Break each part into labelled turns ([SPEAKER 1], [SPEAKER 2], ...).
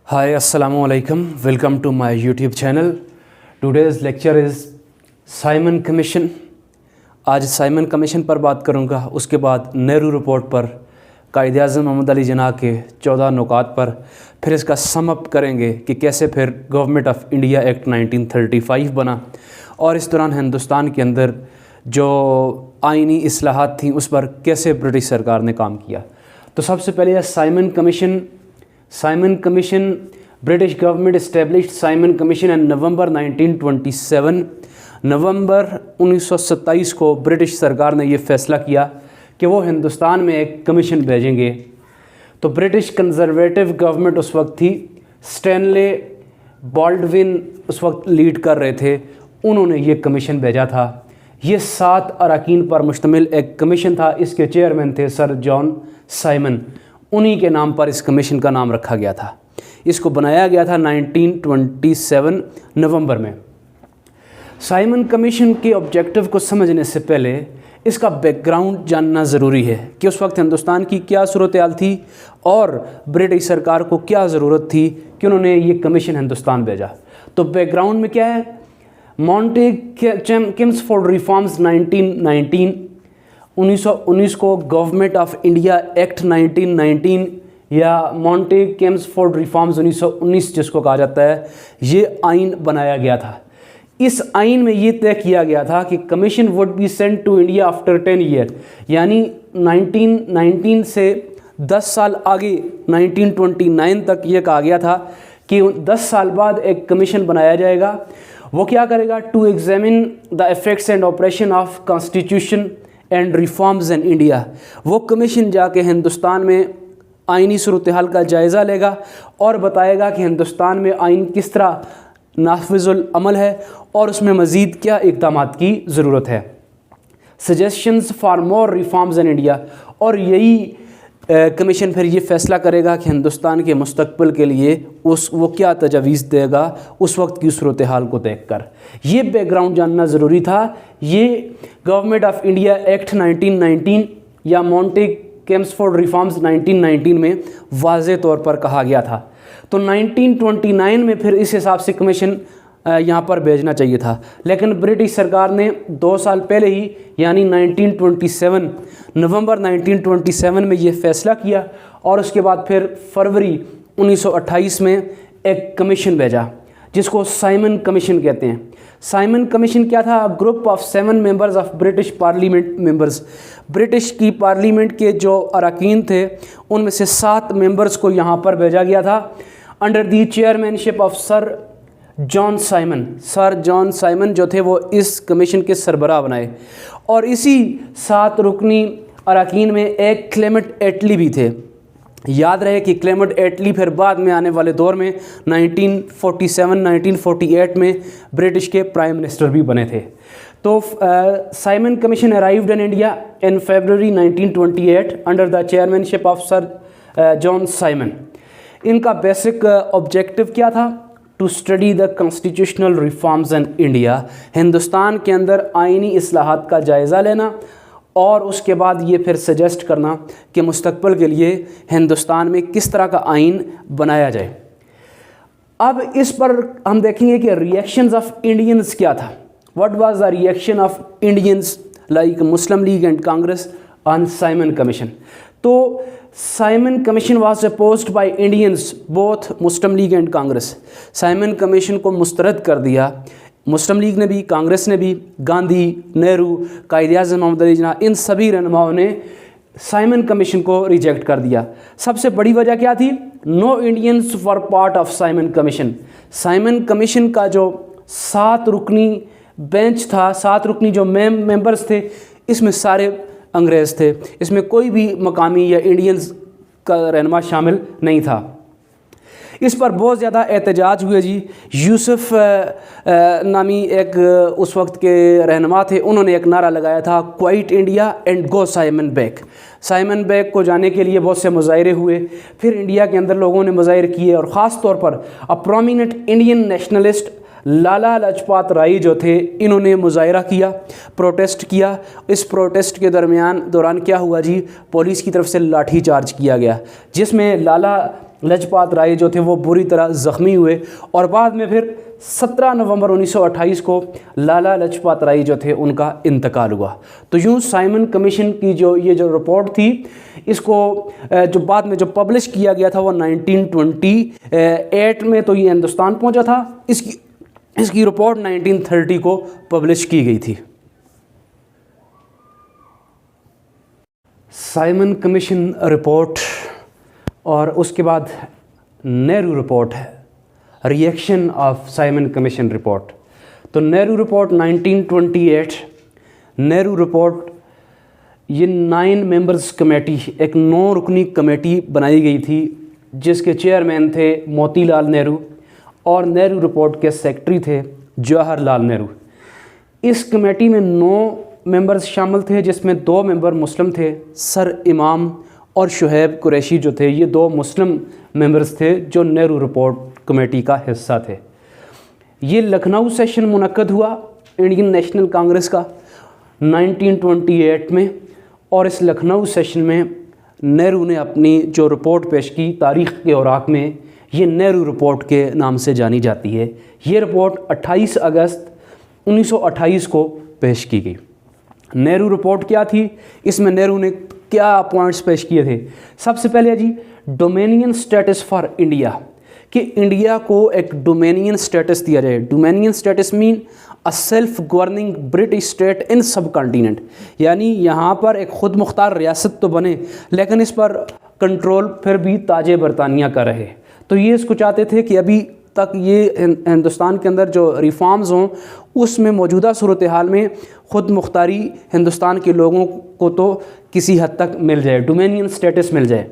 [SPEAKER 1] Hi, Assalamu alaikum. Welcome to my YouTube channel. Today's lecture is Simon commission. आज Simon commission पर बात करूंगा, उसके बाद नेहरू रिपोर्ट पर, कायद-ए-आज़म मोहम्मद अली जिन्ना के 14 नुकात पर, फिर इसका सम अप करेंगे कि कैसे फिर गवर्नमेंट ऑफ इंडिया एक्ट 1935 बना और इस दौरान हिंदुस्तान के अंदर जो आइनी इस्लाहात थी उस पर कैसे ब्रिटिश सरकार ने काम किया। तो सबसे पहले है Simon commission. Simon Commission, British government established Simon Commission in November 1927। नवंबर 1927 को ब्रिटिश सरकार ने ये फ़ैसला किया कि वो हिंदुस्तान में एक कमीशन भेजेंगे। तो ब्रिटिश कंजर्वेटिव गवर्नमेंट उस वक्त थी, स्टैनले बॉल्डविन उस वक्त लीड कर रहे थे, उन्होंने ये कमीशन भेजा था। ये 7 अरकान पर मुश्तमिल एक कमीशन था। इसके चेयरमैन थे सर जॉन साइमन, उन्हीं के नाम पर इस कमीशन का नाम रखा गया था। इसको बनाया गया था 1927 नवंबर में। साइमन कमीशन के ऑब्जेक्टिव को समझने से पहले इसका बैकग्राउंड जानना ज़रूरी है कि उस वक्त हिंदुस्तान की क्या सूरत हाल थी और ब्रिटिश सरकार को क्या ज़रूरत थी कि उन्होंने ये कमीशन हिंदुस्तान भेजा। तो बैकग्राउंड में क्या है, किम्सफोर्ड रिफॉर्म्स 1919 को गवर्नमेंट ऑफ इंडिया एक्ट 1919 या किम्सफोर्ड रिफॉर्म्स 1919 जिसको कहा जाता है, ये आइन बनाया गया था। इस आइन में ये तय किया गया था कि commission would be sent to India after 10 year, यानी 1919 से 10 साल आगे 1929 तक ये कहा गया था कि 10 साल बाद एक कमीशन बनाया जाएगा। वो क्या करेगा, to examine the effects and operation of constitution and reforms in India. वो कमीशन जाके हिंदुस्तान में आइनी सूरत हाल का जायज़ा लेगा और बताएगा कि हिंदुस्तान में आइन किस तरह नाफिजुल अमल है और उसमें मज़ीद क्या इक़दामात की ज़रूरत है। Suggestions for more reforms in India, और यही कमीशन फिर ये फ़ैसला करेगा कि हिंदुस्तान के मुस्तकबिल के लिए वो क्या तजवीज़ देगा उस वक्त की सूरत हाल को देख कर। ये बैकग्राउंड जानना ज़रूरी था। ये गवर्नमेंट ऑफ इंडिया एक्ट 1919 या किम्सफोर्ड रिफॉर्म्स 1919 में वाज़े तौर पर कहा गया था। तो 1929 में फिर इस हिसाब से कमीशन यहाँ पर भेजना चाहिए था, लेकिन ब्रिटिश सरकार ने 2 साल पहले ही यानी 1927 नवंबर 1927 में ये फ़ैसला किया और उसके बाद फिर फरवरी 1928 में एक कमीशन भेजा जिसको साइमन कमीशन कहते हैं। साइमन कमीशन क्या था, group of 7 members of British parliament members. British की पार्लियामेंट के जो अरकान थे उनमें से 7 मेंबर्स को यहाँ पर भेजा गया था under the chairmanship of sir John Simon. Sir John Simon जो थे वो इस कमीशन के सरबराह बनाए और इसी 7 रुकनी अरकान में एक क्लेमेंट एटली भी थे। याद रहे कि क्लेमेंट एटली फिर बाद में आने वाले दौर में 1947-1948 में ब्रिटिश के प्राइम मिनिस्टर भी बने थे। तो Simon commission arrived in India in February 1928 under the chairmanship of sir John Simon. इनका बेसिक ऑब्जेक्टिव क्या था, to study the constitutional reforms in India. Hindustan के अंदर आइनी इस्लाहात का जायज़ा लेना और उसके बाद ये फिर सजेस्ट करना कि मुस्तकबिल के लिए हिंदुस्तान में किस तरह का आइन बनाया जाए। अब इस पर हम देखेंगे कि रिएक्शंस ऑफ इंडियंस क्या था। What was the reaction of Indians like Muslim League and Congress on Simon Commission. तो Simon Commission was opposed by Indians both Muslim League and Congress. Simon Commission को मुस्तरद कर दिया मुस्लिम लीग ने भी, कांग्रेस ने भी। गांधी, नेहरू, कायद-ए-आज़म मोहम्मद अली जिन्ना, इन सभी रहनुमाओं ने साइमन कमीशन को रिजेक्ट कर दिया। सबसे बड़ी वजह क्या थी, no Indians for part of Simon commission. Simon commission का जो 7 रुकनी बेंच था, 7 रुकनी जो मेंबर्स थे, इसमें सारे अंग्रेज़ थे, इसमें कोई भी मकामी या इंडियंस का रहनुमा शामिल नहीं था। इस पर बहुत ज़्यादा एहतजाज हुए जी। यूसुफ नामी एक उस वक्त के रहनुमा थे, उन्होंने एक नारा लगाया था, quite India and go Simon back. Simon back को जाने के लिए बहुत से मुजाहरे हुए, फिर इंडिया के अंदर लोगों ने मुजाहरे किए और ख़ास तौर पर a prominent Indian nationalist Lala Lajpat Rai जो थे, इन्होंने मुजाहरा किया, प्रोटेस्ट किया। इस प्रोटेस्ट के दौरान क्या हुआ जी, पुलिस की तरफ से लाठी चार्ज किया गया, जिसमें लाला लजपत राय जो थे वो बुरी तरह ज़ख्मी हुए और बाद में फिर 17 नवंबर 1928 को लाला लजपत राय जो थे उनका इंतकाल हुआ। तो यूँ साइमन कमीशन की जो रिपोर्ट थी, इसको जो बाद में जो पब्लिश किया गया था वो 1928 में तो ये हिंदुस्तान पहुंचा था। इसकी रिपोर्ट 1930 को पब्लिश की गई थी। साइमन कमीशन रिपोर्ट और उसके बाद नेहरू रिपोर्ट है, reaction of Simon Commission report. तो नेहरू रिपोर्ट 1928, नेहरू रिपोर्ट ये 9 मेंबर्स कमेटी, एक 9 रुकनी कमेटी बनाई गई थी जिसके चेयरमैन थे मोतीलाल नेहरू और नेहरू रिपोर्ट के सेक्रेटरी थे जवाहरलाल नेहरू। इस कमेटी में 9 मेंबर्स शामिल थे जिसमें 2 मेंबर मुस्लिम थे, सर इमाम और शुहैब कुरैशी जो थे, ये 2 मुस्लिम मेंबर्स थे जो नेहरू रिपोर्ट कमेटी का हिस्सा थे। ये लखनऊ सेशन मुनक्कद हुआ इंडियन नेशनल कांग्रेस का 1928 में और इस लखनऊ सेशन में नेहरू ने अपनी जो रिपोर्ट पेश की तारीख़ के औराक में, ये नेहरू रिपोर्ट के नाम से जानी जाती है। ये रिपोर्ट 28 अगस्त 1928 को पेश की गई। नेहरू रिपोर्ट क्या थी, इसमें नेहरू ने क्या पॉइंट्स पेश किए थे? सबसे पहले है जी डोमेनियन स्टेटस फॉर इंडिया, कि इंडिया को एक डोमेनियन स्टेटस दिया जाए। Dominion status mean a self governing British state in सब कॉन्टिनेंट, यानी यहाँ पर एक ख़ुद मुख्तार रियासत तो बने लेकिन इस पर कंट्रोल फिर भी ताजे बरतानिया का रहे। तो ये इसको चाहते थे कि अभी तक ये हिंदुस्तान के अंदर जो रिफॉर्म्स हों उसमें मौजूदा सूरत हाल में ख़ुद मुख्तारी हिंदुस्तान के लोगों को तो किसी हद तक मिल जाए, डोमेनियन स्टेटस मिल जाए।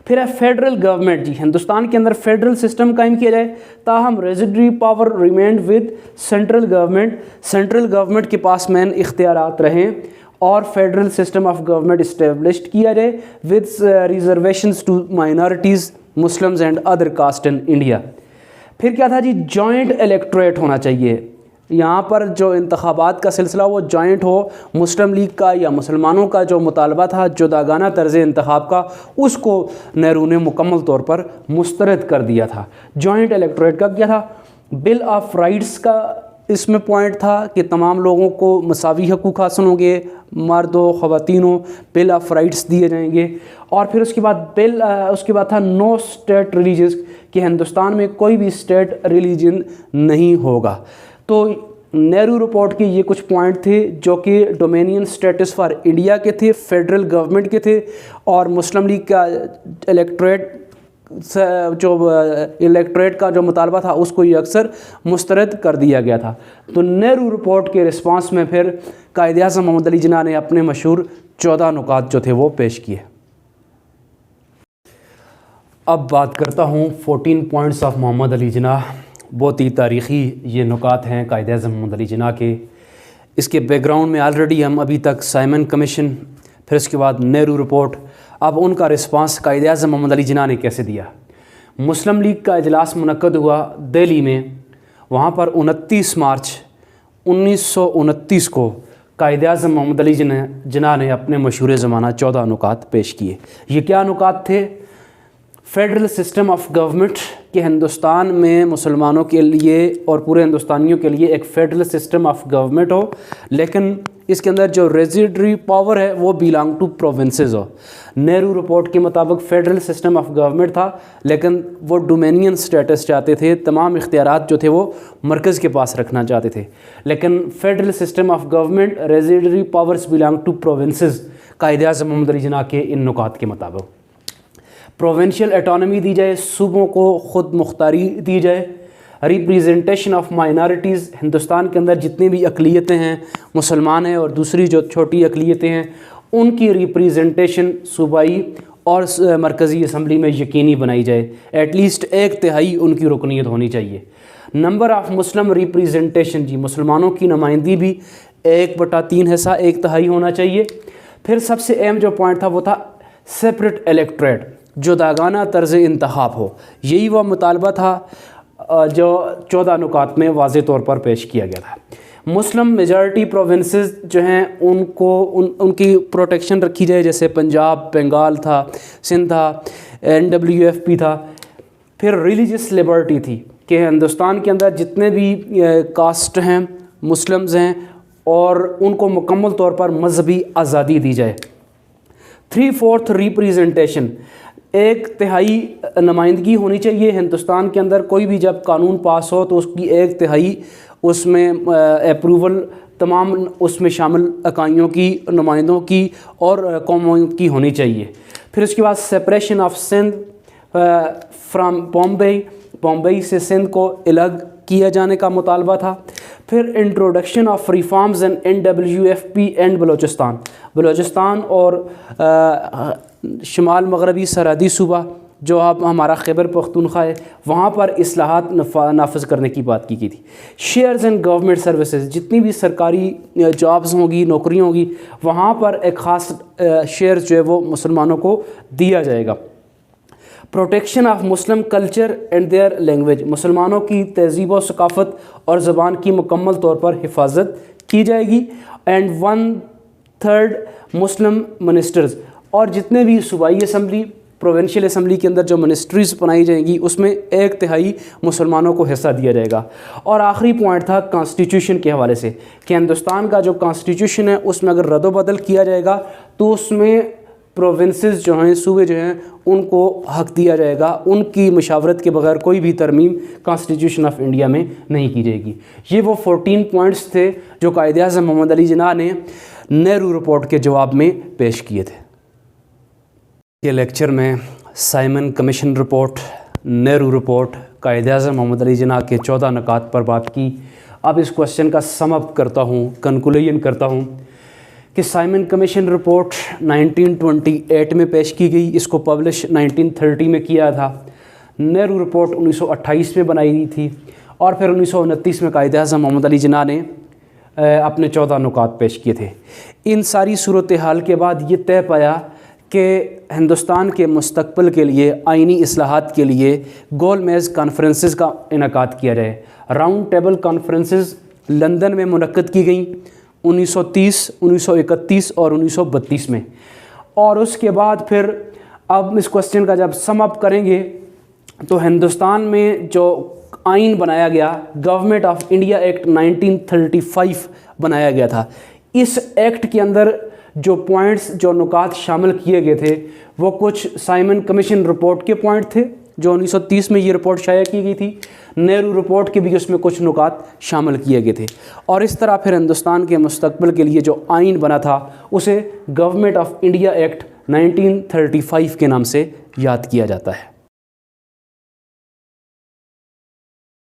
[SPEAKER 1] फिर है फेडरल गवर्नमेंट जी, हिंदुस्तान के अंदर फेडरल सिस्टम कायम किया जाए, ताहम residuary power remained with central government, central government के पास मैन इख्तियारात रहें और federal system of government establish किया जाए with reservations to minorities Muslims and other caste in India. फिर क्या था जी, जॉइंट इलेक्टोरेट होना चाहिए। यहाँ पर जो इंतखाबात का सिलसिला वो जॉइंट हो, मुस्लिम लीग का या मुसलमानों का जो मुतालबा था जुदागाना तर्ज़ इंतखाब का, उसको नेहरू ने मुकम्मल तौर पर मुस्तरद कर दिया था। जॉइंट इलेक्टोरेट का क्या था, बिल ऑफ राइट्स का इसमें पॉइंट था कि तमाम लोगों को मसावी हकूक़ हासिल होंगे, मर्द हो ख़वातीन हो, बिल ऑफ राइट्स दिए जाएंगे। और फिर उसके बाद था नो स्टेट रिलीजन्स, कि हिंदुस्तान में कोई भी स्टेट रिलीजन नहीं होगा। तो नेहरू रिपोर्ट के ये कुछ पॉइंट थे जो कि डोमेनियन स्टेटस फॉर इंडिया के थे, फेडरल गवर्नमेंट के थे और मुस्लिम लीग का इलेक्टोरेट का जो मुतालबा था उसको ये अक्सर मुस्तरद कर दिया गया था। तो नेहरू रिपोर्ट के रिस्पांस में फिर कायद-ए-आज़म मोहम्मद अली जिन्ना ने अपने मशहूर 14 नुकात जो थे वो पेश किए। अब बात करता हूँ 14 पॉइंट्स ऑफ मोहम्मद अली जिन्ना। बहुत ही तारीख़ी ये नुकात हैं कायद-ए-आज़म मोहम्मद अली जिन्ना के। इसके बैकग्राउंड में ऑलरेडी हम अभी तक साइमन कमीशन, फिर उसके बाद नेहरू रिपोर्ट, अब उनका रिस्पांस कायद-ए-आज़म मोहम्मद अली जिन्ना ने कैसे दिया। मुस्लिम लीग का इजलास मुनक्कद हुआ दिल्ली में, वहाँ पर 29 मार्च 1929 को कायद-ए-आज़म मोहम्मद अली जिन्ना ने अपने मशहूर ज़माना 14 नुकात पेश किए। ये क्या नुकात थे? फेडरल सिस्टम ऑफ गवर्नमेंट, कि हिंदुस्तान में मुसलमानों के लिए और पूरे हिंदुस्तानियों के लिए एक फेडरल सिस्टम ऑफ गवर्नमेंट हो, लेकिन इसके अंदर जो रेजिडरी पावर है वो बिलोंग टू प्रोविंसेस हो। नेहरू रिपोर्ट के मुताबिक फेडरल सिस्टम ऑफ गवर्नमेंट था लेकिन वो डोमेनियन स्टेटस चाहते थे, तमाम इख्तियारात जो थे वो मरकज़ के पास रखना चाहते थे। लेकिन federal system of government, residuary powers belong to provinces, कायद-ए-आज़म मोहम्मद अली जिन्ना के इन नुकात के मुताबिक प्रोविंशियल एटोनमी दी जाए, सूबों को ख़ुद मुख्तारी दी जाए, रिप्रेजेंटेशन ऑफ माइनॉरिटीज़, हिंदुस्तान के अंदर जितनी भी अक़लियतें हैं, मुसलमान हैं और दूसरी जो छोटी अक़लियतें हैं, उनकी रिप्रेजेंटेशन सूबाई और मरकज़ी असम्बली में यकीनी बनाई जाए। एटलीस्ट 1/3 उनकी रुकनीत होनी चाहिए। नंबर ऑफ़ मुस्लिम रिप्रेजेंटेशन जी, मुसलमानों की नुमाइंदगी भी 1/3 हिस्सा, 1/3 होना चाहिए। फिर सबसे अहम जो पॉइंट था वो था सेपरेट इलेक्टोरेट, जुदागाना तर्ज़ इंतखाब हो। यही वह मुतालबा था जो 14 नुकात में वाज़े तौर पर पेश किया गया था। मुस्लिम मेजॉरिटी प्रोविंसेस जो हैं उनको उनकी प्रोटेक्शन रखी जाए, जैसे पंजाब, बंगाल था, सिंध था, NWFP था। फिर रिलीजियस लिबर्टी थी कि हिंदुस्तान के अंदर जितने भी कास्ट हैं, मुस्लिम्स हैं, और उनको मुकम्मल तौर पर मजहबी आज़ादी दी जाए। 3/4 रिप्रेजेंटेशन, 1/3 नुमाइंदगी होनी चाहिए हिंदुस्तान के अंदर। कोई भी जब कानून पास हो तो उसकी 1/3 उसमें अप्रूवल तमाम उसमें शामिल इकाइयों की, नुमाइंदों की और कौमों की होनी चाहिए। फिर उसके बाद separation of Sindh from Bombay से सिंध को अलग किया जाने का मुतालबा था। फिर introduction of reforms in NWFP and Balochistan और शुमाल मगरबी सरहदी सूबा जो अब हमारा खैबर पख्तूनख्वा है, वहाँ पर इस्लाहात नाफिज करने की बात की थी। शेयर्स एंड गवर्नमेंट सर्विसेज, जितनी भी सरकारी जॉब्स होंगी, नौकरियाँ होंगी, वहाँ पर एक ख़ास शेयर जो है वो मुसलमानों को दिया जाएगा। Protection of Muslim culture and their language, मुसलमानों की तहज़ीब व सकाफ़त और ज़बान की मुकम्मल तौर पर हिफाजत की जाएगी। एंड 1/3 मुस्लिम मिनिस्टर्स, और जितने भी सूबाई असम्बली, प्रोविंशियल असम्बली के अंदर जो मिनिस्ट्रीज़ बनाई जाएंगी उसमें 1/3 मुसलमानों को हिस्सा दिया जाएगा। और आखिरी पॉइंट था कॉन्स्टिट्यूशन के हवाले से कि हिंदुस्तान का जो कॉन्स्टिट्यूशन है उसमें अगर रद्द-ओ-बदल किया जाएगा तो उसमें प्रोविंसेस जो हैं, सूबे जो हैं, उनको हक दिया जाएगा, उनकी मशावरत के बगैर कोई भी तरमीम कॉन्स्टिट्यूशन ऑफ इंडिया में नहीं की जाएगी। ये वो 14 पॉइंट्स थे जो कायदे-ए-आज़म मोहम्मद अली जिन्ना ने नेहरू रिपोर्ट के जवाब में पेश किए थे। ये लेक्चर में Simon Commission report, Nehru report, कायदे-ए-आज़म मोहम्मद अली जिन्ना के 14 नुकात पर बात की। अब इस क्वेश्चन का सम अप करता हूँ, कंक्लूजन करता हूँ कि साइमन कमीशन रिपोर्ट 1928 में पेश की गई, इसको पब्लिश 1930 में किया था। नेहरू रिपोर्ट 1928 में बनाई गई थी और फिर 1929 में कायदे-ए-आज़म मोहम्मद अली जिन्ना ने अपने 14 नुकात पेश किए थे। इन सारी सूरत हाल के बाद ये तय पाया कि हिंदुस्तान के मुस्तकबिल के लिए, आइनी इस्लाहात के लिए गोल मेज़ कॉन्फ्रेंसेस का इनेकाद किया जाए। राउंड टेबल कॉन्फ्रेंसेस लंदन में मुनक्किद की गई 1930, 1931 और 1932 में। और उसके बाद फिर अब इस क्वेश्चन का जब सम अप करेंगे तो हिंदुस्तान में जो आइन बनाया गया, गवर्नमेंट ऑफ इंडिया एक्ट 1935 बनाया गया था। इस एक्ट के अंदर जो पॉइंट्स, जो नुकात शामिल किए गए थे वो कुछ साइमन कमीशन रिपोर्ट के पॉइंट थे जो 1930 में ये रिपोर्ट शाया की गई थी। नेहरू रिपोर्ट के भी उसमें कुछ नुकात शामिल किए गए थे। और इस तरह फिर हिंदुस्तान के मुस्तकबिल के लिए जो आइन बना था उसे गवर्नमेंट ऑफ इंडिया एक्ट 1935 के नाम से याद किया जाता है।